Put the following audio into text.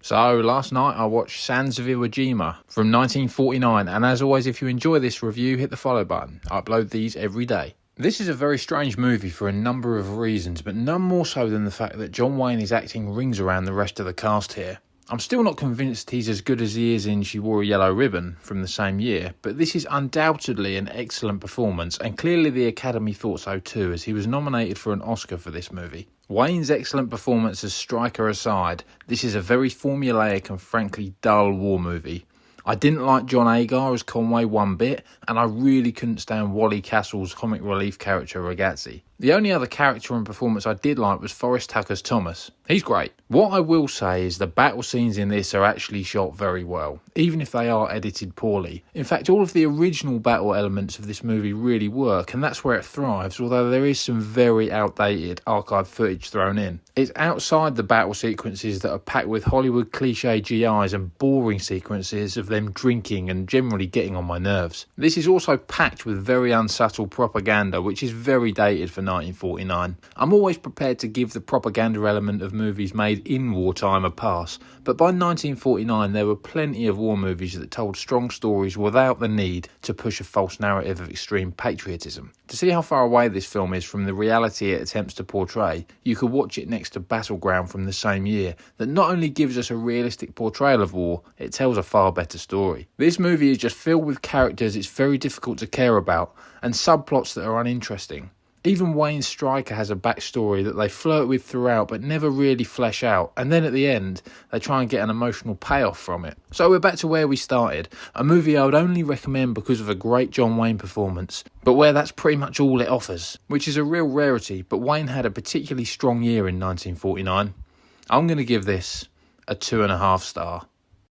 So last night I watched Sands of Iwo Jima from 1949, and as always, if you enjoy this review, hit the follow button. I upload these every day. This is a very strange movie for a number of reasons, but none more so than the fact that John Wayne's acting rings around the rest of the cast here. I'm still not convinced he's as good as he is in She Wore a Yellow Ribbon from the same year, but this is undoubtedly an excellent performance, and clearly the Academy thought so too, as he was nominated for an Oscar for this movie. Wayne's excellent performance as Stryker aside, this is a very formulaic and frankly dull war movie. I didn't like John Agar as Conway one bit, and I really couldn't stand Wally Castle's comic relief character Ragazzi. The only other character and performance I did like was Forrest Tucker's Thomas. He's great. What I will say is the battle scenes in this are actually shot very well, even if they are edited poorly. In fact, all of the original battle elements of this movie really work, and that's where it thrives, although there is some very outdated archive footage thrown in. It's outside the battle sequences that are packed with Hollywood cliche GIs and boring sequences of them drinking and generally getting on my nerves. This is also packed with very unsubtle propaganda, which is very dated for 1949. I'm always prepared to give the propaganda element of movies made in wartime a pass, but by 1949 there were plenty of war movies that told strong stories without the need to push a false narrative of extreme patriotism. To see how far away this film is from the reality it attempts to portray, you could watch it next to Battleground from the same year, that not only gives us a realistic portrayal of war, it tells a far better story. This movie is just filled with characters it's very difficult to care about, and subplots that are uninteresting. Even Wayne's Stryker has a backstory that they flirt with throughout but never really flesh out, and then at the end they try and get an emotional payoff from it. So we're back to where we started, a movie I would only recommend because of a great John Wayne performance, but where that's pretty much all it offers, which is a real rarity, but Wayne had a particularly strong year in 1949. I'm going to give this a 2.5 star.